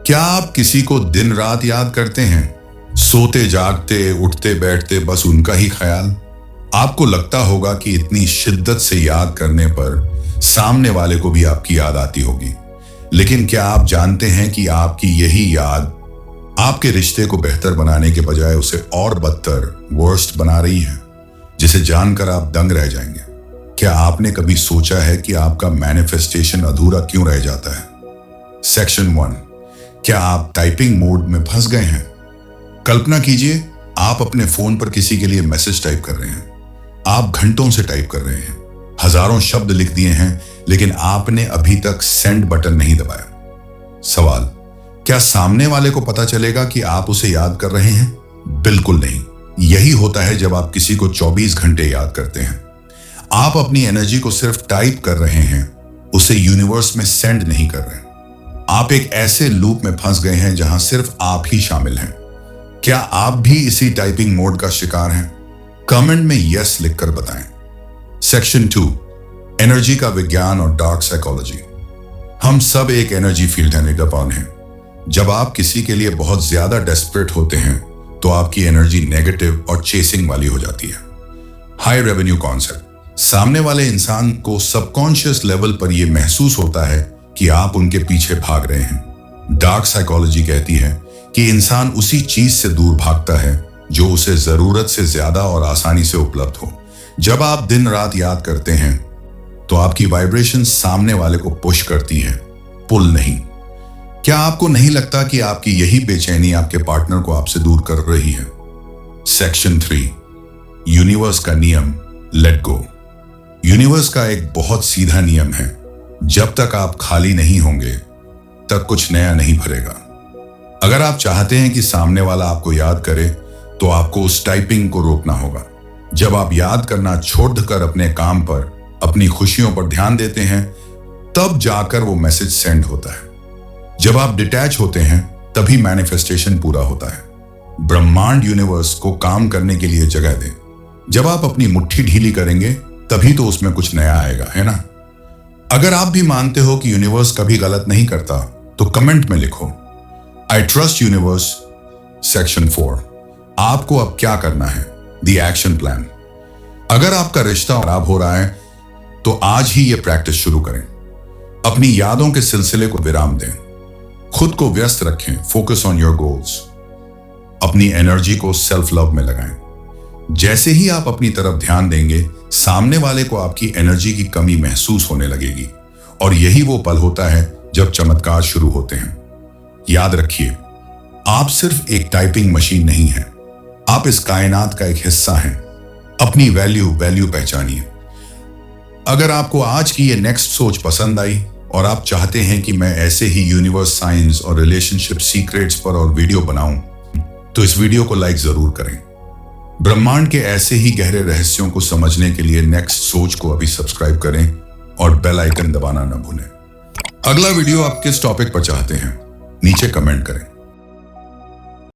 क्या आप किसी को दिन रात याद करते हैं? सोते जागते उठते बैठते बस उनका ही ख्याल। आपको लगता होगा कि इतनी शिद्दत से याद करने पर सामने वाले को भी आपकी याद आती होगी। लेकिन क्या आप जानते हैं कि आपकी यही याद आपके रिश्ते को बेहतर बनाने के बजाय उसे और बदतर, वर्स्ट बना रही है, जिसे जानकर आप दंग रह जाएंगे। क्या आपने कभी सोचा है कि आपका मैनिफेस्टेशन अधूरा क्यों रह जाता है? सेक्शन 1, क्या आप टाइपिंग मोड में फंस गए हैं? कल्पना कीजिए, आप अपने फोन पर किसी के लिए मैसेज टाइप कर रहे हैं। आप घंटों से टाइप कर रहे हैं, हजारों शब्द लिख दिए हैं, लेकिन आपने अभी तक सेंड बटन नहीं दबाया। सवाल, क्या सामने वाले को पता चलेगा कि आप उसे याद कर रहे हैं? बिल्कुल नहीं। यही होता है जब आप किसी को 24 घंटे याद करते हैं। आप अपनी एनर्जी को सिर्फ टाइप कर रहे हैं, उसे यूनिवर्स में सेंड नहीं कर रहे। आप एक ऐसे लूप में फंस गए हैं जहां सिर्फ आप ही शामिल हैं। क्या आप भी इसी टाइपिंग मोड का शिकार हैं? कमेंट में यस लिखकर बताएं। सेक्शन 2, एनर्जी का विज्ञान और डार्क साइकोलॉजी। हम सब एक एनर्जी फील्ड हैंड अपॉन हैं। जब आप किसी के लिए बहुत ज्यादा डेस्परेट होते हैं तो आपकी एनर्जी नेगेटिव और चेसिंग वाली हो जाती है। High revenue concept. सामने वाले इंसान को सबकॉन्शियस लेवल पर यह महसूस होता है कि आप उनके पीछे भाग रहे हैं। डार्क साइकोलॉजी कहती है कि इंसान उसी चीज से दूर भागता है जो उसे जरूरत से ज्यादा और आसानी से उपलब्ध हो। जब आप दिन रात याद करते हैं तो आपकी वाइब्रेशन सामने वाले को पुश करती है, पुल नहीं। क्या आपको नहीं लगता कि आपकी यही बेचैनी आपके पार्टनर को आपसे दूर कर रही है? सेक्शन 3, यूनिवर्स का नियम, लेट गो। यूनिवर्स का एक बहुत सीधा नियम है, जब तक आप खाली नहीं होंगे तब कुछ नया नहीं भरेगा। अगर आप चाहते हैं कि सामने वाला आपको याद करे तो आपको उस टाइपिंग को रोकना होगा। जब आप याद करना छोड़कर अपने काम पर, अपनी खुशियों पर ध्यान देते हैं, तब जाकर वो मैसेज सेंड होता है। जब आप डिटैच होते हैं तभी मैनिफेस्टेशन पूरा होता है। ब्रह्मांड यूनिवर्स को काम करने के लिए जगह दें। जब आप अपनी मुट्ठी ढीली करेंगे तभी तो उसमें कुछ नया आएगा, है ना? अगर आप भी मानते हो कि यूनिवर्स कभी गलत नहीं करता तो कमेंट में लिखो, आई ट्रस्ट यूनिवर्स। सेक्शन 4, आपको अब क्या करना है, द एक्शन प्लान। अगर आपका रिश्ता खराब हो रहा है तो आज ही यह प्रैक्टिस शुरू करें। अपनी यादों के सिलसिले को विराम दें, खुद को व्यस्त रखें, फोकस ऑन योर गोल्स। अपनी एनर्जी को सेल्फ लव में लगाएं। जैसे ही आप अपनी तरफ ध्यान देंगे, सामने वाले को आपकी एनर्जी की कमी महसूस होने लगेगी, और यही वो पल होता है जब चमत्कार शुरू होते हैं। याद रखिए, आप सिर्फ एक टाइपिंग मशीन नहीं हैं, आप इस कायनात का एक हिस्सा हैं। अपनी वैल्यू पहचानिए। अगर आपको आज की ये नेक्स्ट सोच पसंद आई और आप चाहते हैं कि मैं ऐसे ही यूनिवर्स, साइंस और रिलेशनशिप सीक्रेट्स पर और वीडियो बनाऊं, तो इस वीडियो को लाइक जरूर करें। ब्रह्मांड के ऐसे ही गहरे रहस्यों को समझने के लिए नेक्स्ट सोच को अभी सब्सक्राइब करें और बेल आइकन दबाना न भूलें। अगला वीडियो आप किस टॉपिक पर चाहते हैं, नीचे कमेंट करें।